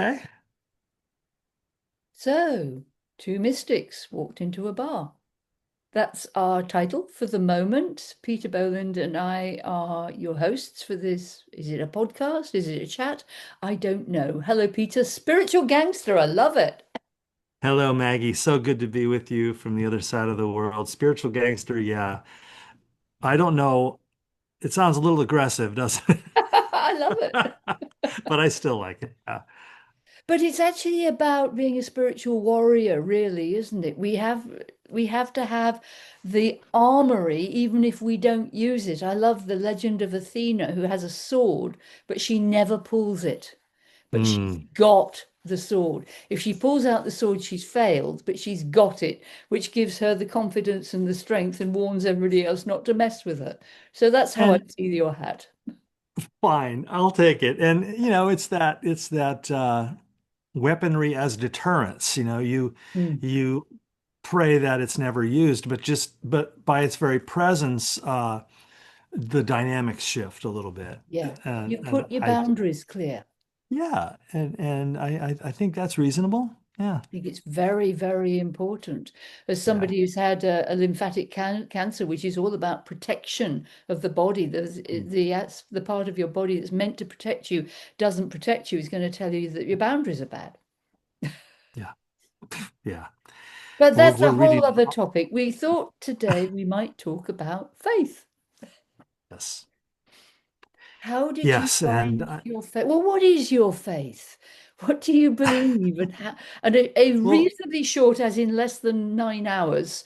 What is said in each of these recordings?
Okay. So, two mystics walked into a bar. That's our title for the moment. Peter Bolland and I are your hosts for this. Is it a podcast? Is it a chat? I don't know. Hello, Peter. Spiritual gangster. I love it. Hello, Maggie. So good to be with you from the other side of the world. Spiritual gangster, yeah. I don't know. It sounds a little aggressive, doesn't it? I love it. But I still like it. Yeah. But it's actually about being a spiritual warrior, really, isn't it? We have to have the armory, even if we don't use it. I love the legend of Athena, who has a sword, but she never pulls it. But she's Mm, got the sword. If she pulls out the sword, she's failed, but she's got it, which gives her the confidence and the strength and warns everybody else not to mess with her. So that's how I and see your hat. fine, I'll take it. And it's that weaponry as deterrence. Mm. You pray that it's never used, but by its very presence, the dynamics shift a little bit. Yeah. And You and put your I boundaries clear. Yeah, and I think that's reasonable. Yeah, I think it's very, very important. As yeah, somebody who's had a lymphatic cancer, which is all about protection of the body, mm, the part of your body that's meant to protect you doesn't protect you, is going to tell you that your boundaries are bad. yeah, yeah. But We're that's we're a whole reading other topic. We thought today we might talk about faith. this. How did you Yes, and find your faith? Well, what is your faith? What do you believe? And how, and a well, reasonably short, as in less than 9 hours,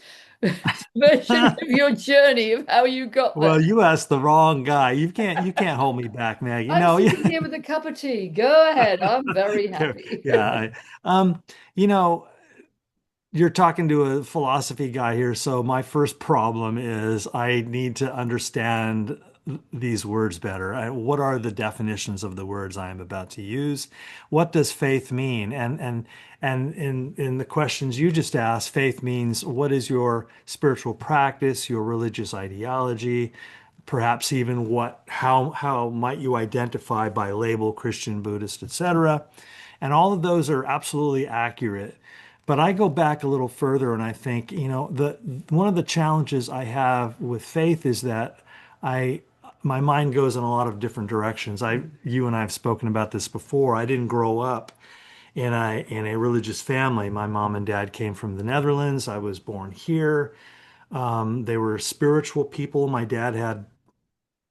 version of your journey of how you got there. well, you asked the wrong guy. You can't hold me back, Maggie. I'm No, yeah, sitting here with a cup of tea. Go ahead. I'm very happy. yeah. You know, you're talking to a philosophy guy here, so my first problem is I need to understand these words better. What are the definitions of the words I am about to use? What does faith mean? And in the questions you just asked, faith means what is your spiritual practice, your religious ideology, perhaps even how might you identify by label Christian, Buddhist, etc. And all of those are absolutely accurate. But I go back a little further and I think, the one of the challenges I have with faith is that I my mind goes in a lot of different directions. You and I have spoken about this before. I didn't grow up in a religious family. My mom and dad came from the Netherlands. I was born here. They were spiritual people. My dad had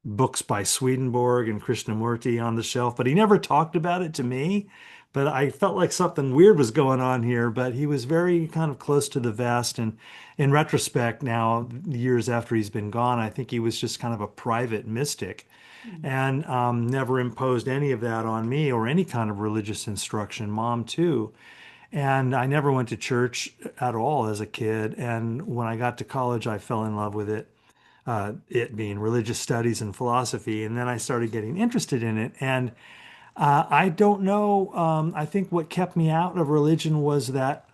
books by Swedenborg and Krishnamurti on the shelf, but he never talked about it to me. But I felt like something weird was going on here. But he was very kind of close to the vest. And in retrospect, now, years after he's been gone, I think he was just kind of a private mystic and never imposed any of that on me or any kind of religious instruction. Mom, too. And I never went to church at all as a kid. And when I got to college, I fell in love with it being religious studies and philosophy. And then I started getting interested in it. And I don't know. I think what kept me out of religion was that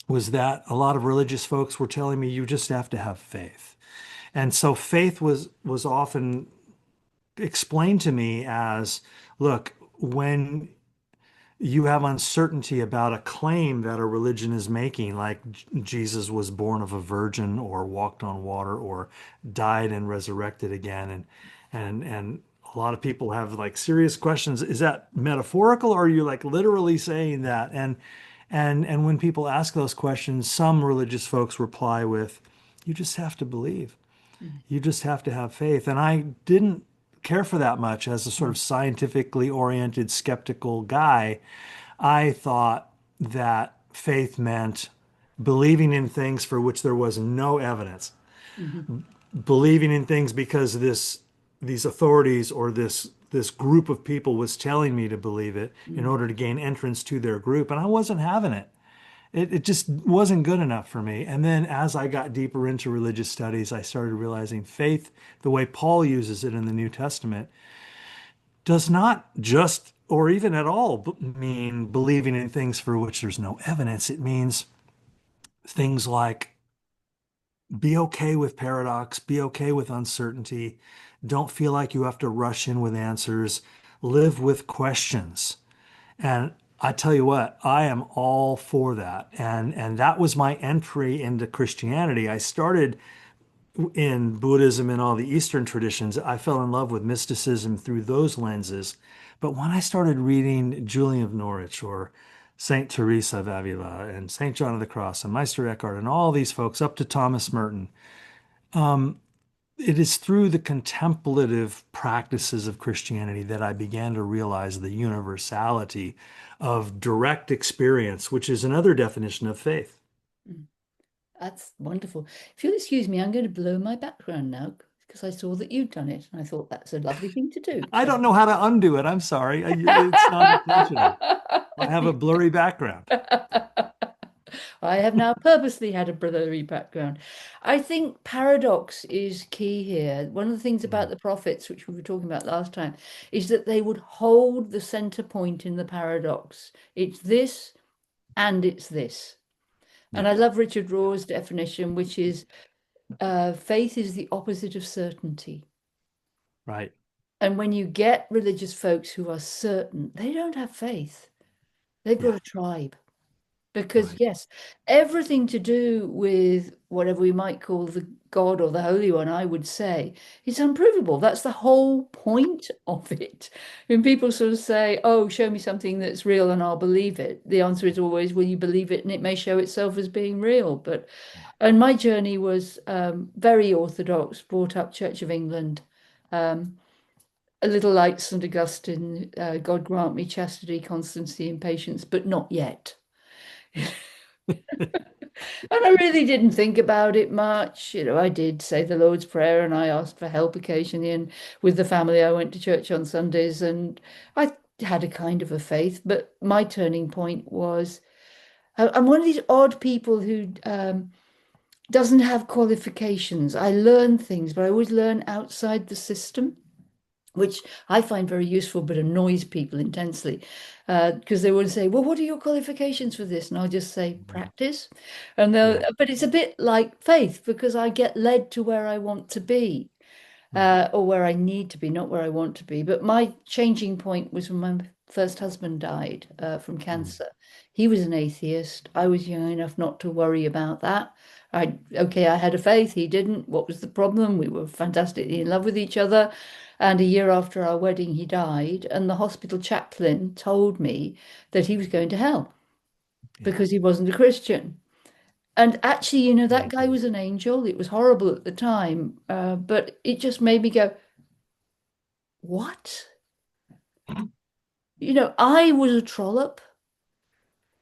a lot of religious folks were telling me you just have to have faith. And so faith was often explained to me as, look, when you have uncertainty about a claim that a religion is making, like Jesus was born of a virgin or walked on water or died and resurrected again. And a lot of people have like serious questions. Is that metaphorical or are you like literally saying that? And when people ask those questions, some religious folks reply with, you just have to believe. You just have to have faith. And I didn't care for that much as a sort of scientifically oriented, skeptical guy. I thought that faith meant believing in things for which there was no evidence, Mhm. believing in things because these authorities or this group of people was telling me to believe it in Mhm. order to gain entrance to their group, and I wasn't having it. It just wasn't good enough for me. And then as I got deeper into religious studies, I started realizing faith, the way Paul uses it in the New Testament, does not just or even at all mean believing in things for which there's no evidence. It means things like be okay with paradox, be okay with uncertainty, don't feel like you have to rush in with answers, live with questions. And I tell you what, I am all for that. And that was my entry into Christianity. I started in Buddhism and all the Eastern traditions. I fell in love with mysticism through those lenses. But when I started reading Julian of Norwich or Saint Teresa of Avila and Saint John of the Cross and Meister Eckhart and all these folks up to Thomas Merton, it is through the contemplative practices of Christianity that I began to realize the universality of direct experience, which is another definition of faith. Mm. That's wonderful. If you'll excuse me, I'm going to blow my background now because I saw that you'd done it. And I thought that's a lovely thing to do. I So. don't know how to undo it. I'm sorry. It's not intentional. I have a blurry background. I have now purposely had a blurry background. I think paradox is key here. One of the things about Mm, the prophets, which we were talking about last time, is that they would hold the center point in the paradox. It's this and it's this. And yeah, I love Richard yeah, Rohr's definition, which is faith is the opposite of certainty. right, And when you get religious folks who are certain, they don't have faith. They've got yeah, a tribe. Because, right. yes, everything to do with whatever we might call the God or the Holy One, I would say, it's unprovable. That's the whole point of it. When people sort of say, oh, show me something that's real and I'll believe it, the answer is always, will you believe it? And it may show itself as being real. But, and my journey was very orthodox, brought up Church of England. Um, a little like St. Augustine, God grant me chastity, constancy, and patience, but not yet. And I really didn't think about it much. I did say the Lord's Prayer and I asked for help occasionally. And with the family, I went to church on Sundays and I had a kind of a faith. But my turning point was I'm one of these odd people who doesn't have qualifications. I learn things, but I always learn outside the system, which I find very useful, but annoys people intensely because they would say, "Well, what are your qualifications for this?" And I'll just say, Mhm. "Practice." And they'll, Yeah, but it's a bit like faith because I get led to where I want to be right. or where I need to be, not where I want to be. But my changing point was when my first husband died from Mm, cancer. He was an atheist. I was young enough not to worry about that. Okay, I had a faith. He didn't. What was the problem? We were fantastically in love with each other. And a year after our wedding, he died. And the hospital chaplain told me that he was going to hell yeah, because he wasn't a Christian. And actually, that guy mhm. was an angel. It was horrible at the time, but it just made me go, what? I was a trollop.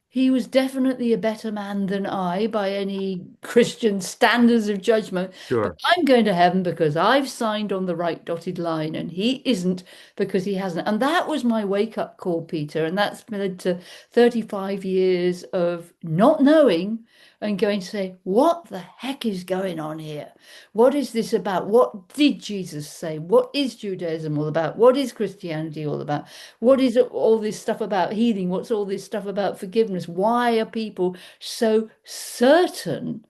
He was definitely a better man than I by any Christian standards of judgment. But Sure. I'm going to heaven because I've signed on the right dotted line and he isn't because he hasn't. And that was my wake up call, Peter. And that's led to 35 years of not knowing and going to say, what the heck is going on here? What is this about? What did Jesus say? What is Judaism all about? What is Christianity all about? What is all this stuff about healing? What's all this stuff about forgiveness? Why are people so certain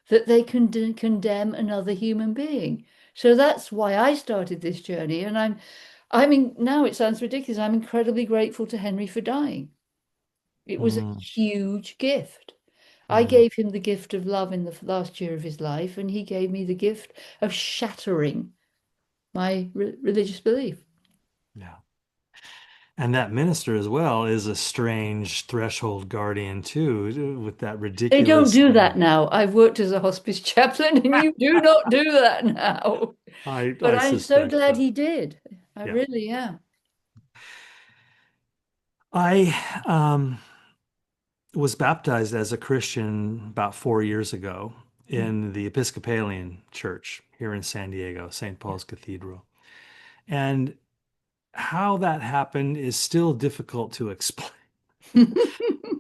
that they can condemn another human being? So that's why I started this journey. And I mean, now it sounds ridiculous. I'm incredibly grateful to Henry for dying. It was a Mm, huge gift. I mm, gave him the gift of love in the last year of his life, and he gave me the gift of shattering my religious belief. yeah. And that minister as well is a strange threshold guardian too, with that They don't ridiculous. do that now. I've worked as a hospice chaplain, and you do not do that now. But I I'm so suspect glad so. he did. I Yeah. really am. I was baptized as a Christian about 4 years ago in the Episcopalian Church here in San Diego, St. Paul's Cathedral. And how that happened is still difficult to explain.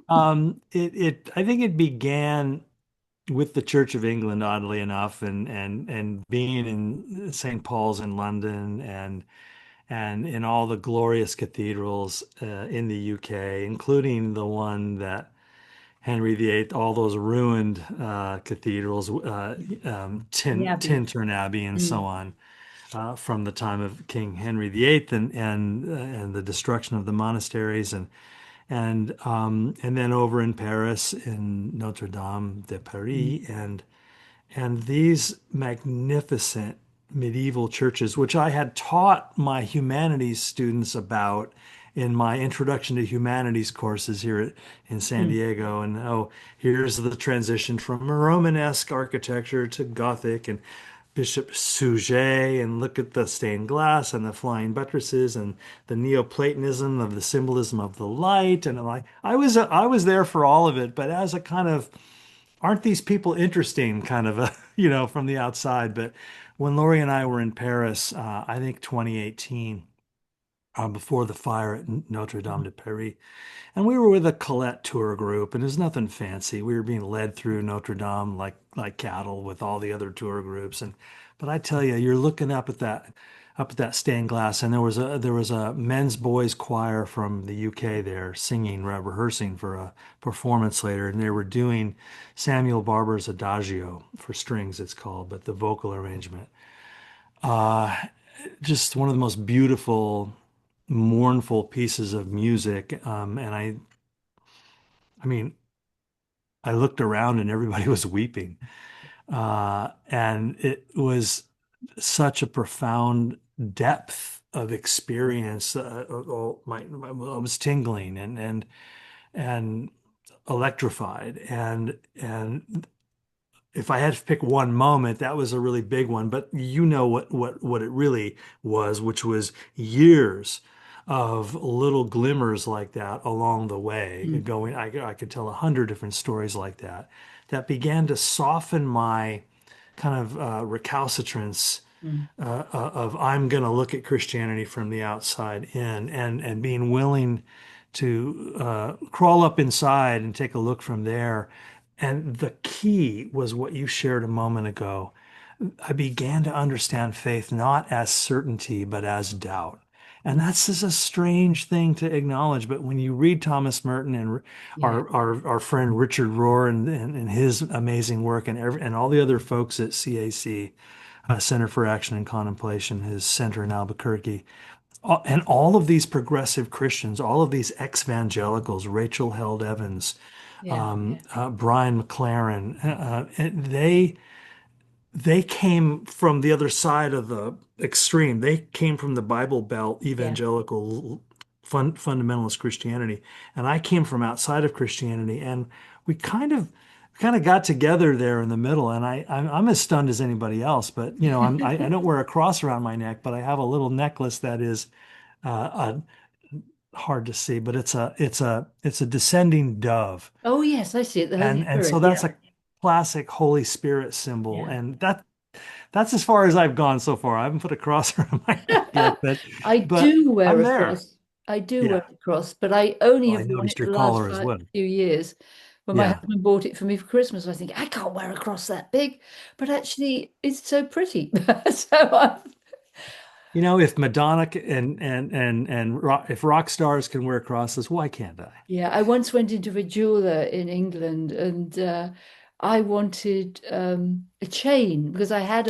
I think it began with the Church of England, oddly enough, and being in St. Paul's in London and in all the glorious cathedrals in the UK, including the one that Henry VIII, all those ruined cathedrals, Yeah. Tintern Abbey, and so Mm. on, from the time of King Henry VIII and the destruction of the monasteries and then over in Paris in Notre Dame de Mm. Paris, and these magnificent medieval churches, which I had taught my humanities students about in my Introduction to Humanities courses here in San Mm. Diego. And oh, here's the transition from Romanesque architecture to Gothic and Bishop Suger, and look at the stained glass and the flying buttresses and the Neoplatonism of the symbolism of the light. And I was there for all of it, but as a kind of aren't these people interesting kind of a, from the outside. But when Lori and I were in Paris, I think 2018, before the fire at Notre Dame Mm. de Paris, and we were with a Colette tour group, and there's nothing fancy. We were being led through Notre Dame like cattle with all the other tour groups. And but I tell you, you're looking up at that stained glass, and there was a men's boys choir from the UK there singing, rehearsing for a performance later, and they were doing Samuel Barber's Adagio for strings, it's called, but the vocal arrangement. Uh, just one of the most beautiful, mournful pieces of music. And I mean, I looked around and everybody was weeping. And it was such a profound depth of experience. I was tingling and electrified. And if I had to pick one moment, that was a really big one. But you know what it really was, which was years of little glimmers like that along the way. Mm. Going, I could tell 100 different stories like that that began to soften my kind of recalcitrance Mm. of I'm going to look at Christianity from the outside in, and being willing to crawl up inside and take a look from there. And the key was what you shared a moment ago. I began to understand faith not as certainty, but as doubt. And Mm. that's just a strange thing to acknowledge. But when you read Thomas Merton and Yeah. our friend Richard Rohr and his amazing work, and all the other folks at CAC, Center for Action and Contemplation, his center in Albuquerque, and all of these progressive Christians, all of these ex-evangelicals, Rachel Held Evans, Yeah. Yeah. Brian McLaren, they came from the other side of the extreme. They came from the Bible Belt Yeah. evangelical fundamentalist Christianity, and I came from outside of Christianity, and we kind of got together there in the middle. And I'm as stunned as anybody else. But I don't wear a cross around my neck, but I have a little necklace that is hard to see, but it's a descending dove, Oh, yes, I see it. The Holy and so Spirit. that's Yeah. a classic Holy Spirit symbol, Yeah. and that's as far as I've gone so far. I haven't put a cross around my neck yet, but I but do wear I'm a there. cross. I do wear Yeah. a cross, but I only Well, I have worn it noticed your the last collar as well. few years. When my Yeah. husband bought it for me for Christmas, I think I can't wear a cross that big, but actually it's so pretty. So If Madonna if rock stars can wear crosses, why can't I? yeah, I once went into a jeweler in England and I wanted a chain because I had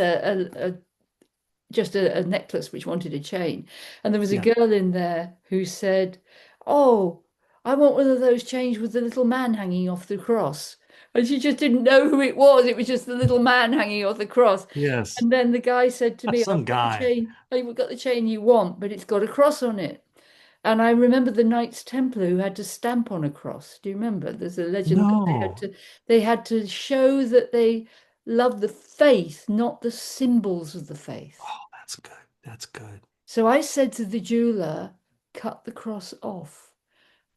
just a necklace which wanted a chain. And there was a Yeah. girl in there who said, "Oh, I want one of those chains with the little man hanging off the cross." And she just didn't know who it was. It was just the little man hanging off the cross. Yes. And then the guy said to me, Some guy. I've got the chain you want, but it's got a cross on it. And I remember the Knights Templar who had to stamp on a cross. Do you remember? There's a legend that No. they had to show that they loved the faith, not the symbols of the faith. Oh, that's good. That's good. So I said to the jeweler, cut the cross off.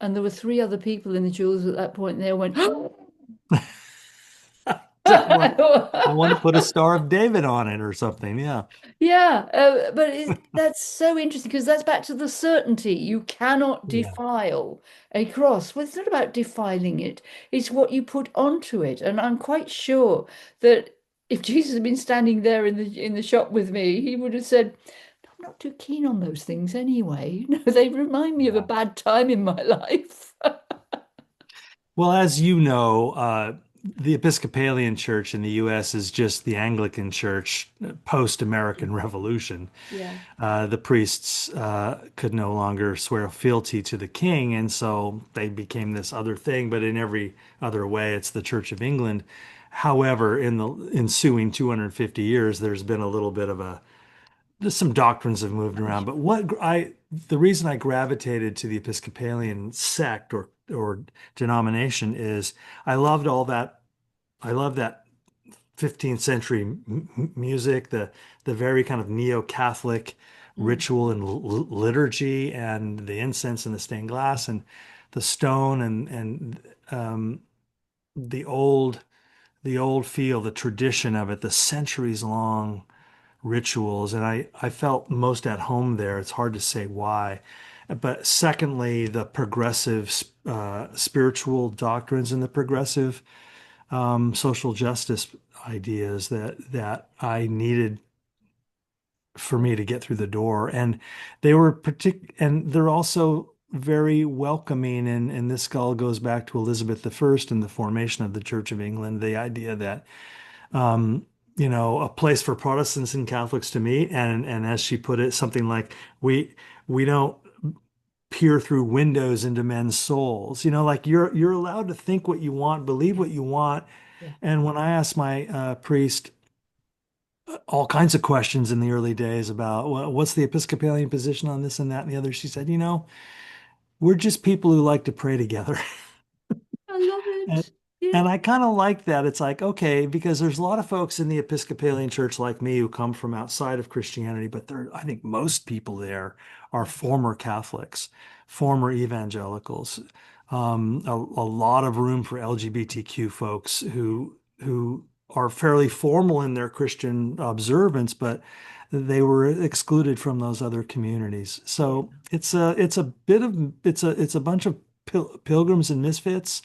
And there were three other people in the jewelers at that point, and they all went, I want to put a Star of David on it or something. Yeah. yeah, but that's so interesting because that's back to the certainty. You cannot Yeah. defile a cross. Well, it's not about defiling it, it's what you put onto it. And I'm quite sure that if Jesus had been standing there in the shop with me, he would have said, I'm not too keen on those things anyway. No, they remind me of a Yeah. bad time in my life. Well, as you know, the Episcopalian Church in the U.S. is just the Anglican Church post-American Revolution. Yeah. The priests could no longer swear fealty to the king, and so they became this other thing. But in every other way, it's the Church of England. However, in the ensuing 250 years, there's been a little bit of a just some doctrines have moved around. But the reason I gravitated to the Episcopalian sect or denomination is I loved all that. I love that 15th century music, the very kind of neo-Catholic Mm. ritual and liturgy, and the incense and the stained glass and the stone and the old the old feel, the tradition of it, the centuries long rituals, and I felt most at home there. It's hard to say why. But secondly, the progressive spiritual doctrines and the progressive social justice ideas that I needed for me to get through the door. And they're also very welcoming. And this all goes back to Elizabeth I and the formation of the Church of England, the idea that um, a place for Protestants and Catholics to meet. And as she put it, something like we don't peer through windows into men's souls. Like you're allowed to think what you want, believe Yeah. what you want. Yeah. And when I asked my priest all kinds of questions in the early days about what's the Episcopalian position on this and that and the other, she said, we're just people who like to pray together. I love And, it. Yeah. and I kind of like that. It's like, okay, because there's a lot of folks in the Episcopalian Church like me who come from outside of Christianity, but I think most people there are Yeah. former Catholics, former evangelicals. A lot of room for LGBTQ folks who are fairly formal in their Christian observance, but they were excluded from those other communities. Yeah. So it's a bunch of pilgrims and misfits,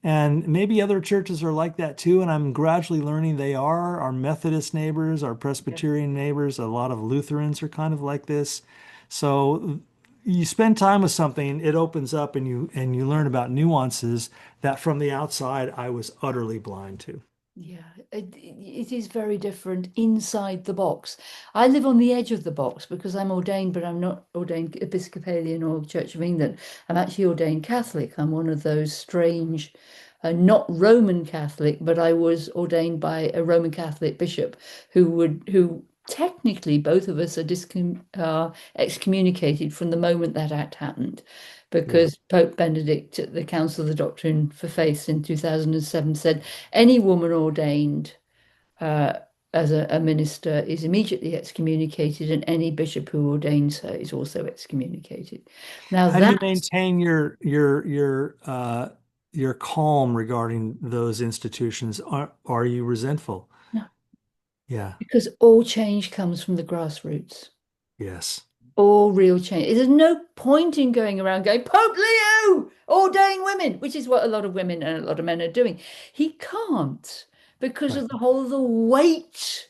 and maybe other churches are like that too. And I'm gradually learning they are. Our Methodist neighbors, our Yeah. Presbyterian neighbors, a lot of Lutherans are kind of like this. So you spend time with something, it opens up and you learn about nuances that from the outside I was utterly blind to. Yeah, it is very different inside the box. I live on the edge of the box because I'm ordained, but I'm not ordained Episcopalian or Church of England. I'm actually ordained Catholic. I'm one of those strange, not Roman Catholic, but I was ordained by a Roman Catholic bishop who technically both of us are excommunicated from the moment that act happened Yeah. because Pope Benedict at the Council of the Doctrine for Faith in 2007 said any woman ordained uh, as a minister is immediately excommunicated, and any bishop who ordains her is also excommunicated. Now How do you that's maintain your calm regarding those institutions? Are you resentful? no, Yeah. because all change comes from the grassroots. Yes. All real change. There's no point in going around going, Pope Leo, ordain women, which is what a lot of women and a lot of men are doing. He can't because Right. of the whole of the weight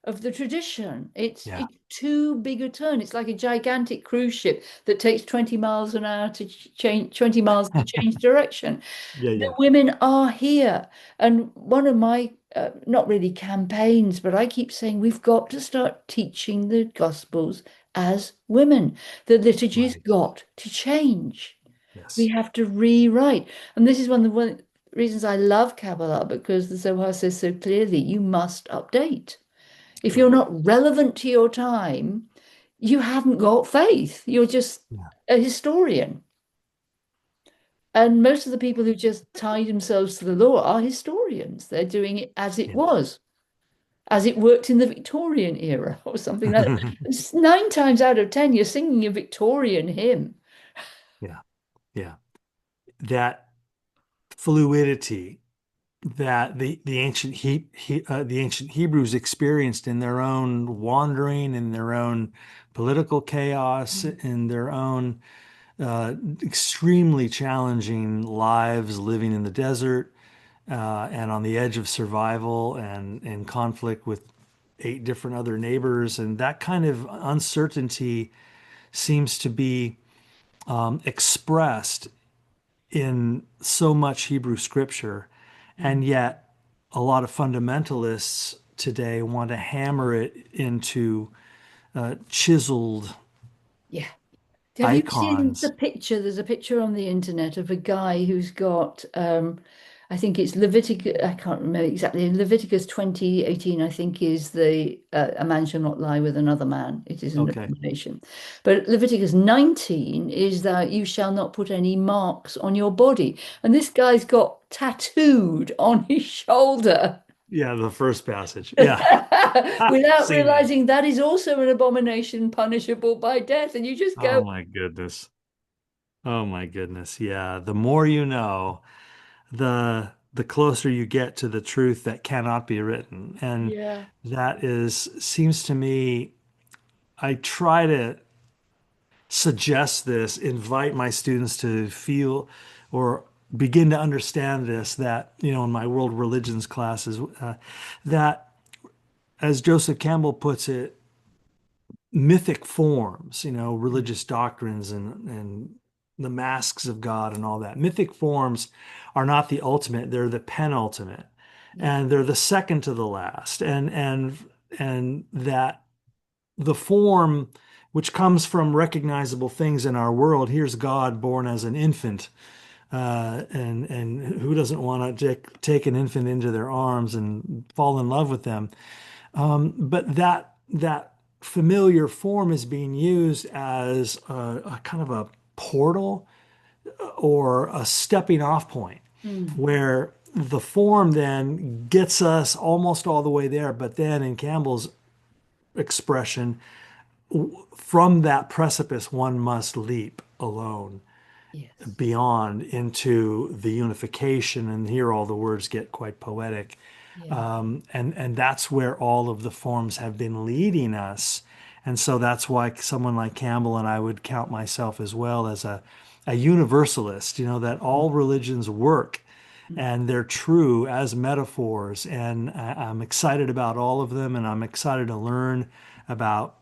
of the tradition. Yeah. It's too big a turn. It's like a gigantic cruise ship that takes 20 miles an hour to change 20 miles to change direction. Yeah, The yeah. women are here. And one of my, not really campaigns, but I keep saying we've got to start teaching the Gospels as women. The liturgy's Right. got to change. We Yes. have to rewrite. And this is one reasons I love Kabbalah because the Zohar says so clearly you must update. If you're Right. not relevant to your time, you haven't got faith. You're just Yeah. a historian. And most of the people who just tie themselves to the law are historians. They're doing it as it Yeah. was, as it worked in the Victorian era or something like that. It's 9 times out of 10, you're singing a Victorian hymn. Yeah. Yeah. That fluidity that the ancient Hebrews experienced in their own wandering, in their own political chaos, Mm. in their own extremely challenging lives living in the desert and on the edge of survival and in conflict with 8 different other neighbors. And that kind of uncertainty seems to be expressed in so much Hebrew scripture. Mm. And yet, a lot of fundamentalists today want to hammer it into chiseled Yeah. Have you seen the icons. picture? There's a picture on the internet of a guy who's got, I think it's Leviticus, I can't remember exactly. Leviticus 20:18, I think, is the a man shall not lie with another man. It is an Okay. abomination. But Leviticus 19 is that you shall not put any marks on your body. And this guy's got tattooed on his shoulder. Yeah, the first passage. Yeah. Without Seen that. realizing that is also an abomination punishable by death. And you just go, Oh my goodness. Oh my goodness. Yeah. The more you know, the closer you get to the truth that cannot be written. And yeah. that is seems to me I try to suggest this, invite my students to feel or begin to understand this that, in my world religions classes, that as Joseph Campbell puts it, mythic forms, religious doctrines and the masks of God and all that. Mythic forms are not the ultimate, they're the penultimate. Yeah. And they're the second to the last. And that the form which comes from recognizable things in our world, here's God born as an infant. And who doesn't want to take an infant into their arms and fall in love with them? But that familiar form is being used as a kind of a portal or a stepping off point Mm. where the form then gets us almost all the way there. But then in Campbell's expression, from that precipice, one must leap alone Yes. beyond into the unification. And here all the words get quite poetic. Yeah. And that's where all of the forms have been leading us. And so that's why someone like Campbell, and I would count myself as well as a universalist, that Mm. all religions work Mm. and they're true as metaphors. And I'm excited about all of them, and I'm excited to learn about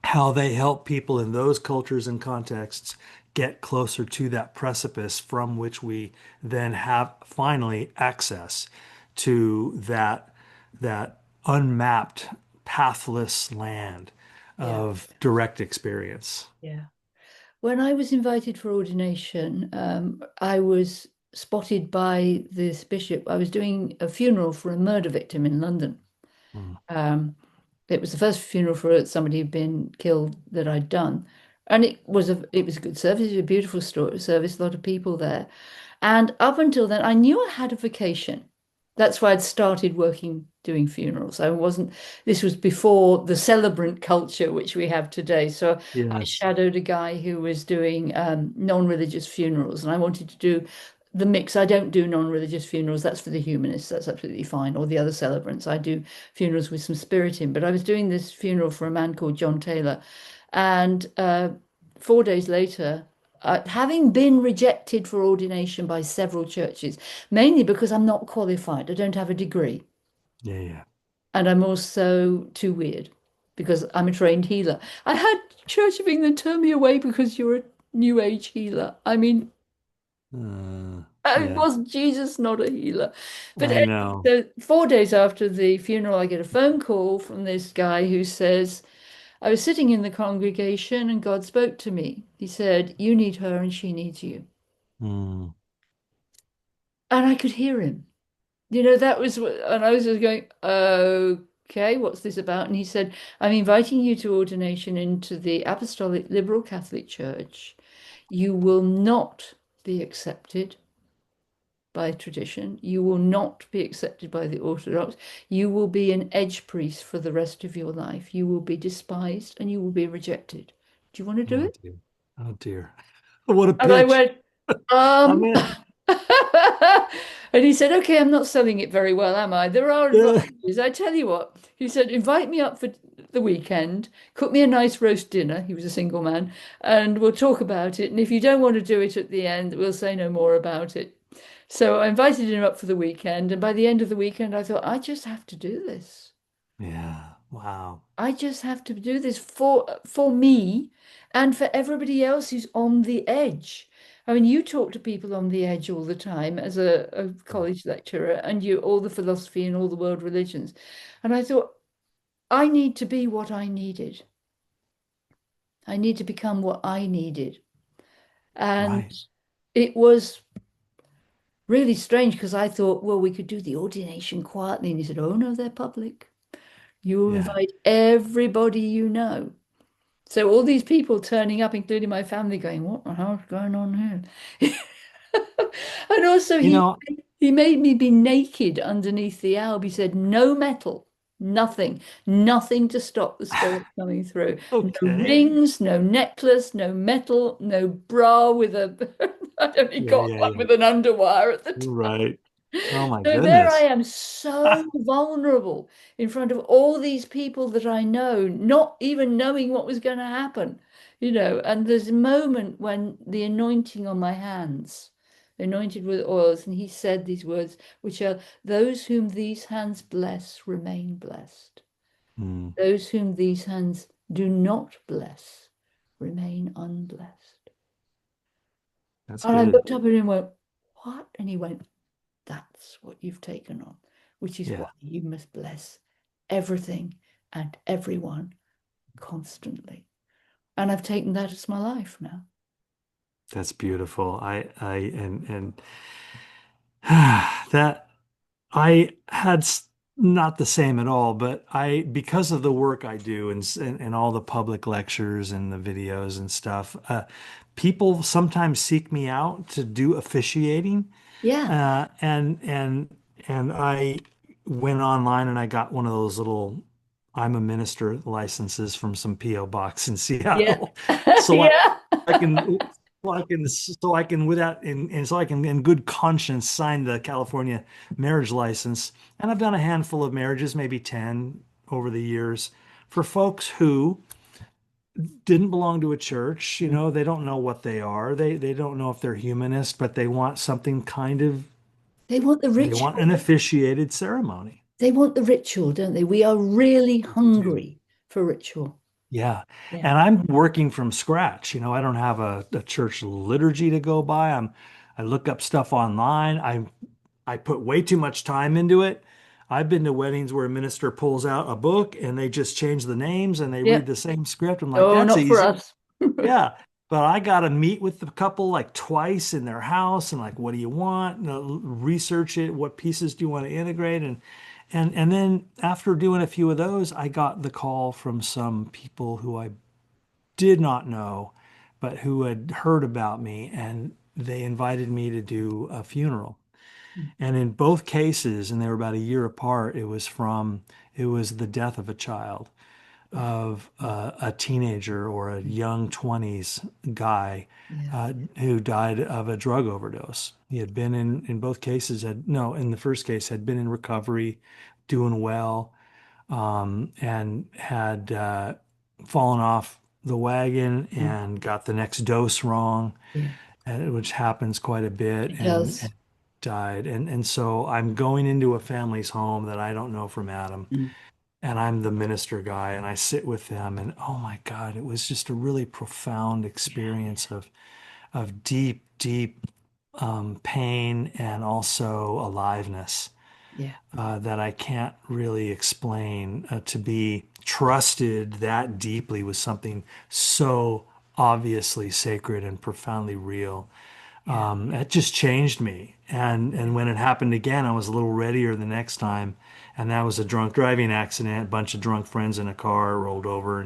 how they help people in those cultures and contexts get closer to that precipice from which we then have finally access to that unmapped, pathless land Yeah. of direct experience. Yeah. When I was invited for ordination, I was spotted by this bishop. I was doing a funeral for a murder victim in London. Mm. Um, it was the first funeral for somebody who'd been killed that I'd done, and it was a good service. It was a beautiful story, service. A lot of people there, and up until then, I knew I had a vocation. That's why I'd started working doing funerals. I wasn't. This was before the celebrant culture which we have today. So I Yes. shadowed a guy who was doing non-religious funerals, and I wanted to do the mix. I don't do non-religious funerals. That's for the humanists. That's absolutely fine. Or the other celebrants. I do funerals with some spirit in. But I was doing this funeral for a man called John Taylor, and 4 days later, having been rejected for ordination by several churches, mainly because I'm not qualified, I don't have a degree, Yeah, yeah. and I'm also too weird because I'm a trained healer. I had Church of England turn me away because you're a New Age healer. I mean, Uh, yeah, was Jesus not a healer? But I anyway, know. so 4 days after the funeral, I get a phone call from this guy who says, I was sitting in the congregation and God spoke to me. He said, you need her and she needs you. Mm, And I could hear him. That was what, and I was just going, okay, what's this about? And he said, I'm inviting you to ordination into the Apostolic Liberal Catholic Church. You will not be accepted by tradition. You will not be accepted by the Orthodox. You will be an edge priest for the rest of your life. You will be despised and you will be rejected. Do you want to do oh it? dear. Oh dear. What a And I pitch. went, I'm um, in. and he said, okay, I'm not selling it very well, am I? There are Yeah. advantages. I tell you what, he said, invite me up for the weekend, cook me a nice roast dinner. He was a single man, and we'll talk about it. And if you don't want to do it at the end, we'll say no more about it. So I invited him up for the weekend. And by the end of the weekend, I thought, I just have to do this. Yeah. Wow. I just have to do this for me and for everybody else who's on the edge. I mean, you talk to people on the edge all the time as a Yeah. college lecturer, and you all the philosophy and all the world religions. And I thought, I need to be what I needed. I need to become what I needed. And Right. it was really strange because I thought, well, we could do the ordination quietly. And he said, oh, no, they're public. You Yeah. invite everybody you know. So all these people turning up, including my family, going, what the hell's going on here? And also You know, he made me be naked underneath the alb. He said, no metal, nothing, nothing to stop the spirit coming through. No okay. rings, no necklace, no metal, no bra with a I'd only Yeah, got yeah, one yeah. with an underwire at the time. Right. Oh my So there I goodness. am, so vulnerable in front of all these people that I know, not even knowing what was going to happen, And there's a moment when the anointing on my hands, anointed with oils, and he said these words, which are, those whom these hands bless remain blessed. Hmm. Those whom these hands do not bless remain unblessed. That's And I good. looked up at him and went, what? And he went, that's what you've taken on, which is why Yeah. you must bless everything and everyone constantly. And I've taken that as my life now. That's beautiful. And that I had not the same at all, but because of the work I do and all the public lectures and the videos and stuff, people sometimes seek me out to do officiating. Yeah, Uh, and and and I went online and I got one of those little I'm a minister licenses from some PO box in yeah, Seattle. So yeah, I can so I can without and so I can in good conscience sign the California marriage license. And I've done a handful of marriages, maybe 10 over the years, for folks who didn't belong to a church. They don't know what they are. They don't know if they're humanist, but they want something kind of they want the they want ritual. an officiated ceremony. They want the ritual, don't they? We are really Do. hungry for ritual. Yeah. Yeah, And I'm working from scratch. I don't have a church liturgy to go by. I look up stuff online. I put way too much time into it. I've been to weddings where a minister pulls out a book and they just change the names and they read yeah. the same script. I'm like, Oh, that's not for easy. us. Yeah. But I got to meet with the couple like twice in their house and like, what do you want? Research it. What pieces do you want to integrate? And then after doing a few of those, I got the call from some people who I did not know, but who had heard about me, and they invited me to do a funeral. And in both cases, and they were about a year apart, it was the death of a child, of a teenager or a young 20s guy Yeah, who died of a drug overdose. He had been in both cases, had no, in the first case, had been in recovery, doing well, and had fallen off the wagon mm, and got the next dose wrong, yeah. which happens quite a bit, It and does. died. And so I'm going into a family's home that I don't know from Adam, Mm, and I'm the minister guy, and I sit with them, and oh my God, it was just a really profound yeah, experience of deep, deep pain and also aliveness yeah, that I can't really explain. To be trusted that deeply with something so obviously sacred and profoundly real. yeah, It just changed me. And yeah, when it happened again, I was a little readier the next time. And that was a drunk driving accident. A bunch of drunk friends in a car rolled over,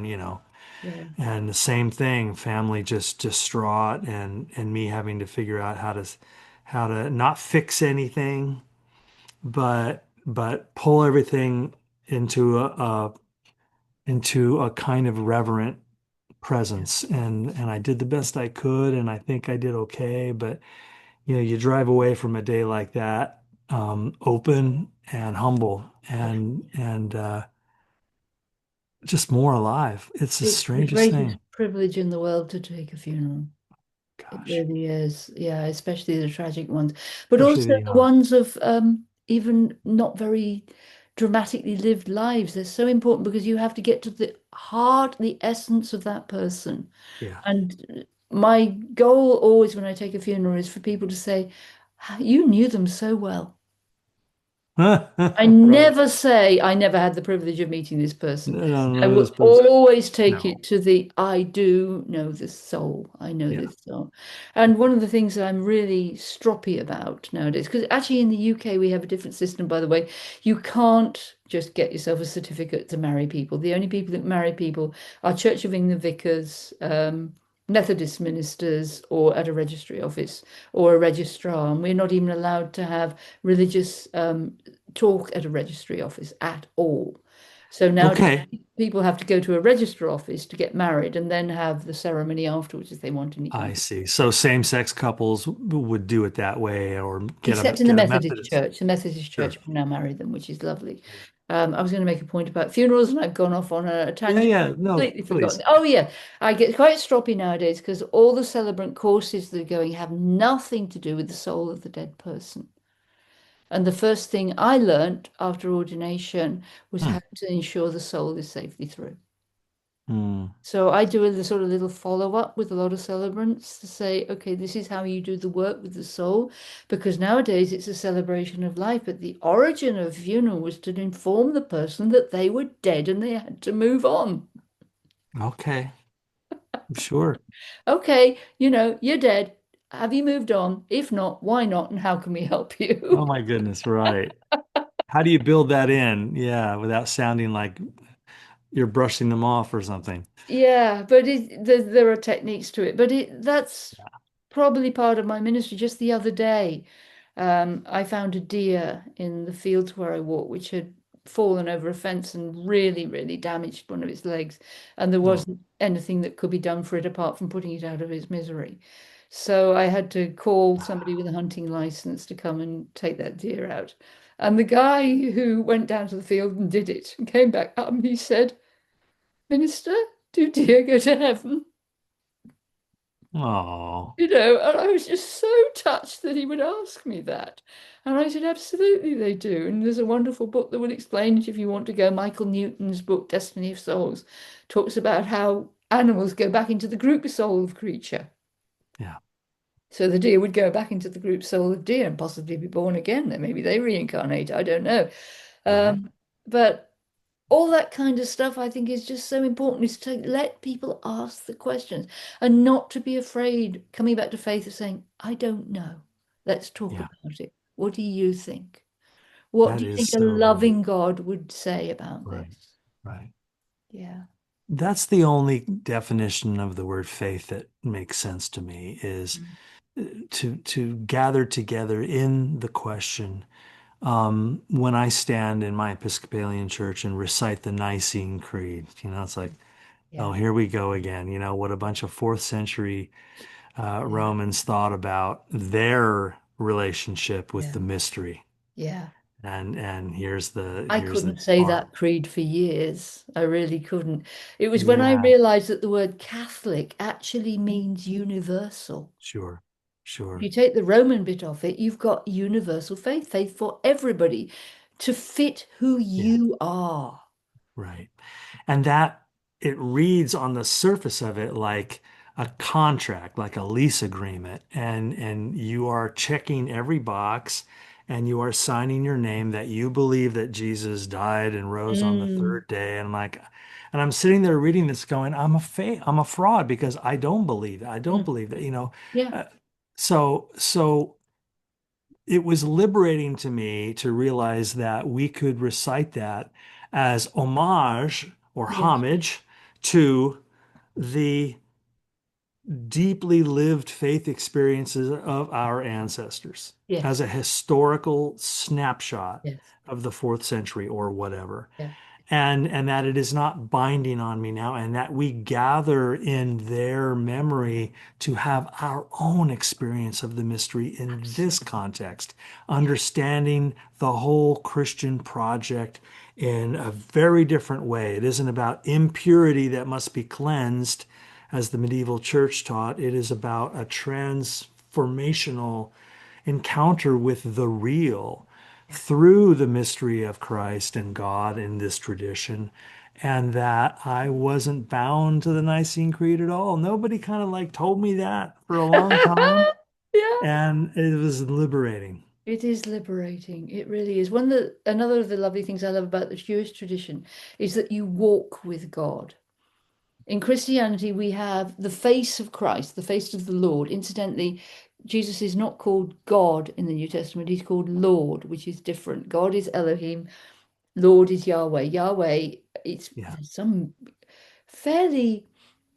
yeah, and the same thing, family just distraught, and me having to figure out how to not fix anything, but pull everything into a kind of reverent yeah. presence. And I did the best I could, and I think I did okay. But you drive away from a day like that, open and humble, and just more alive. It's the It's the strangest greatest thing. privilege in the world to take a funeral. It Gosh, really is. Yeah, especially the tragic ones, but especially also the the young. ones of even not very dramatically lived lives. They're so important because you have to get to the heart, the essence of that person. Yeah. And my goal always when I take a funeral is for people to say, you knew them so well. I Right. never say I never had the privilege of meeting this person. No, no, I no, this will person. always take No. it to the I do know this soul. I know Yeah. this soul. And one of the things that I'm really stroppy about nowadays, because actually in the UK we have a different system, by the way. You can't just get yourself a certificate to marry people. The only people that marry people are Church of England vicars, Methodist ministers, or at a registry office or a registrar. And we're not even allowed to have religious talk at a registry office at all. So nowadays, Okay. people have to go to a registrar office to get married and then have the ceremony afterwards if they want any kind I of. see. So same-sex couples would do it that way or Except in the get a Methodist Methodist. Church. The Methodist Church Sure. will now marry them, which is lovely. I was going to make a point about funerals and I've gone off on a Yeah, tangent. yeah. No, Completely please. forgotten. Oh, yeah. I get quite stroppy nowadays because all the celebrant courses that are going have nothing to do with the soul of the dead person. And the first thing I learned after ordination was Hmm. how to ensure the soul is safely through. Hmm. So I do a sort of little follow up with a lot of celebrants to say, okay, this is how you do the work with the soul, because nowadays it's a celebration of life. But the origin of funeral was to inform the person that they were dead and they had to move on. Okay. Sure. Okay, you're dead. Have you moved on? If not, why not? And how can we help Oh you? my goodness, right. How do you build that in? Yeah, without sounding like you're brushing them off or something. Yeah, but there are techniques to it. But that's probably part of my ministry. Just the other day, I found a deer in the fields where I walk, which had fallen over a fence and really, really damaged one of its legs. And there No. wasn't anything that could be done for it apart from putting it out of its misery. So I had to call somebody with a hunting license to come and take that deer out. And the guy who went down to the field and did it and came back up and he said, Minister, do dear go to heaven? Oh, And I was just so touched that he would ask me that. And I said, absolutely, they do. And there's a wonderful book that will explain it if you want to go. Michael Newton's book, Destiny of Souls, talks about how animals go back into the group soul of creature. yeah. So the deer would go back into the group soul of deer and possibly be born again. Then maybe they reincarnate. I don't know. Right. But all that kind of stuff I think is just so important is to let people ask the questions and not to be afraid coming back to faith of saying, I don't know. Let's talk Yeah. about it. What do you think? What That do you is think a so loving God would say about right. this? Right. Yeah. That's the only definition of the word faith that makes sense to me is to gather together in the question. When I stand in my Episcopalian church and recite the Nicene Creed, it's like, oh, Yeah. here we go again. What a bunch of fourth century Yeah. Romans thought about their relationship with Yeah. the mystery. Yeah. And I here's the couldn't say part. that creed for years. I really couldn't. It was when I Yeah, realized that the word Catholic actually means universal. sure, If sure. you take the Roman bit off it, you've got universal faith, faith for everybody to fit who Yeah, you are. right. And that it reads on the surface of it like a contract, like a lease agreement, and you are checking every box and you are signing your name that you believe that Jesus died and rose on the Mm, third day. And and I'm sitting there reading this going, I'm a fraud because I don't believe that. I don't mm, believe that. yeah, Uh, so it was liberating to me to realize that we could recite that as homage or yes, homage to the deeply lived faith experiences of our ancestors as yes, a historical snapshot yes, of the fourth century or whatever. yeah, And that it is not binding on me now, and that we gather in their memory to have our own experience of the mystery in this absolutely. context, Yeah, understanding the whole Christian project in a very different way. It isn't about impurity that must be cleansed, as the medieval church taught. It is about a transformational encounter with the real yeah, through the mystery of Christ and God in this tradition. and that I wasn't bound to the Nicene Creed at all. Nobody kind of like told me that for a long time, Yeah. and it was liberating. It is liberating. It really is. Another of the lovely things I love about the Jewish tradition is that you walk with God. In Christianity, we have the face of Christ, the face of the Lord. Incidentally, Jesus is not called God in the New Testament, he's called Lord, which is different. God is Elohim, Lord is Yahweh. Yahweh, it's Yeah. there's some fairly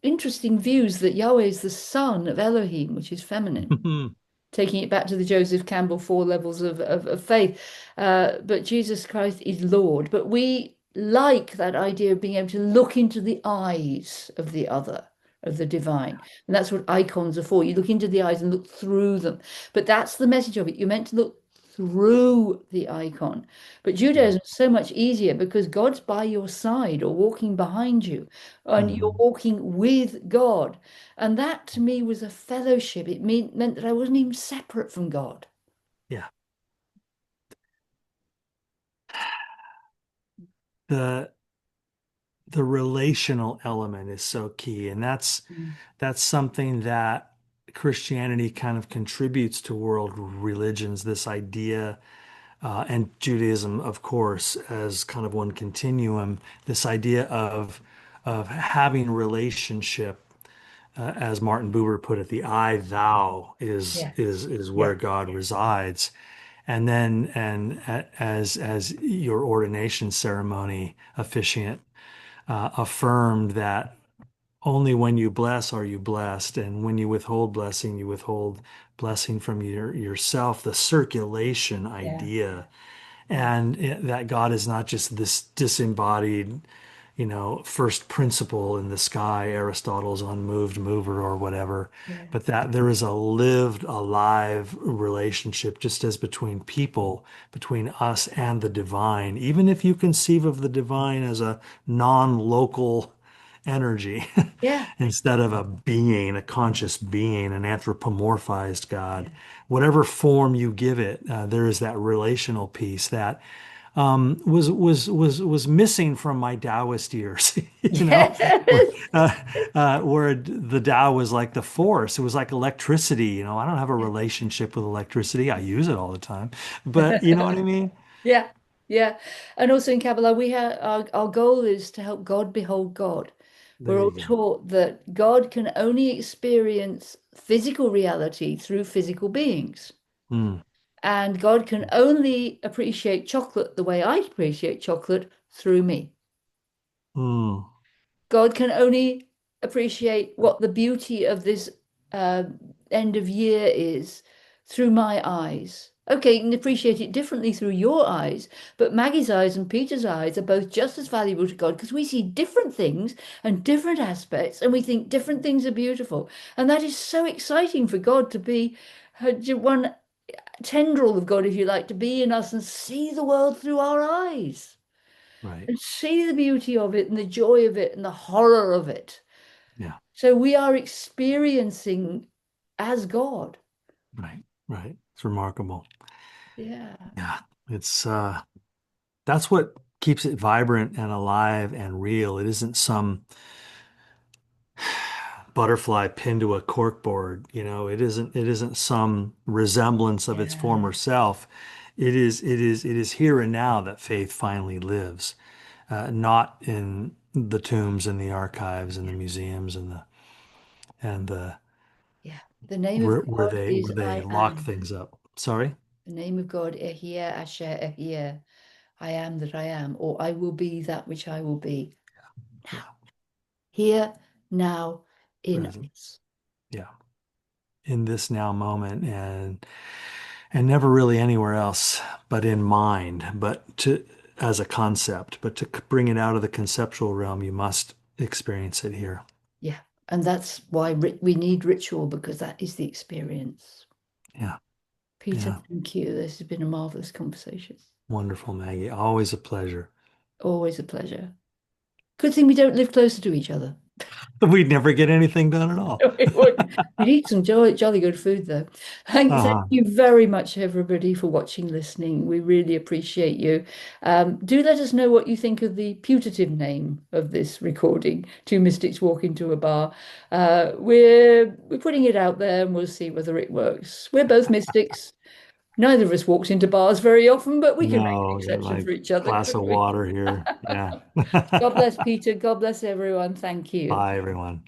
interesting views that Yahweh is the son of Elohim, which is feminine, taking it back to the Joseph Campbell four levels of faith. But Jesus Christ is Lord. But we like that idea of being able to look into the eyes of the other, of the divine. And that's what icons are for. You look into the eyes and look through them. But that's the message of it. You're meant to look through the icon. But Yeah. Judaism is so much easier because God's by your side or walking behind you, and you're Hmm. walking with God. And that to me was a fellowship. Meant that I wasn't even separate from God. Yeah. The the relational element is so key, and Mm. that's something that Christianity kind of contributes to world religions, this idea, and Judaism, of course, as kind of one continuum, this idea of having relationship, as Martin Buber put it, the I thou Yes. is where Yes. God resides. And then, as your ordination ceremony officiant affirmed that only when you bless are you blessed, and when you withhold blessing, you withhold blessing from yourself. The circulation Yeah. idea, Yeah. and that God is not just this disembodied, first principle in the sky, Aristotle's unmoved mover or whatever, Yeah. but that there is a lived, alive relationship, just as between people, between us and the divine. Even if you conceive of the divine as a non-local energy Yeah. instead of a being, a conscious being, an anthropomorphized Yeah. God, whatever form you give it, there is that relational piece that was missing from my Taoist years, where, Yes. where the Tao was like the force. It was like electricity. I don't have a relationship with electricity. I use it all the time, but you know what I mean? Yeah. Yeah. And also in Kabbalah, we have our goal is to help God behold God. We're There all you go. taught that God can only experience physical reality through physical beings. Mm, And God can only appreciate chocolate the way I appreciate chocolate through me. mm, God can only appreciate what the beauty of this uh, end of year is through my eyes. Okay, you can appreciate it differently through your eyes, but Maggie's eyes and Peter's eyes are both just as valuable to God because we see different things and different aspects, and we think different things are beautiful. And that is so exciting for God to be one tendril of God, if you like, to be in us and see the world through our eyes right. and see the beauty of it and the joy of it and the horror of it. Yeah. So we are experiencing as God. Right. Right. It's remarkable. Yeah. Yeah. It's that's what keeps it vibrant and alive and real. It isn't some butterfly pinned to a corkboard. It isn't some resemblance of its Yeah. former self. It is here and now that faith finally lives, not in the tombs and the archives and the Yeah. museums and the Yeah. The name of where God they is where they I lock am. things up. Sorry? The name of God, Ehiyeh Asher Ehiyeh. I am that I am, or I will be that which I will be. Yeah. Now, here, now, in Present. us. Yeah. In this now moment, and never really anywhere else but in mind, but to as a concept, but to bring it out of the conceptual realm, you must experience it here. Yeah. And that's why we need ritual because that is the experience. Yeah. Peter, Yeah. thank you. This has been a marvelous conversation. Wonderful, Maggie. Always a pleasure. Always a pleasure. Good thing we don't live closer to each other. We'd never get anything done at all. It would. You'd eat some jolly good food, though. Thank Uh-huh. you very much, everybody, for watching, listening. We really appreciate you. Do let us know what you think of the putative name of this recording, Two Mystics Walk into a Bar. We're putting it out there, and we'll see whether it works. We're both mystics. Neither of us walks into bars very often, but we can make an No, get exception my for each other, glass of couldn't we? water here. Yeah. God bless Peter. God bless everyone. Thank you. Bye, everyone.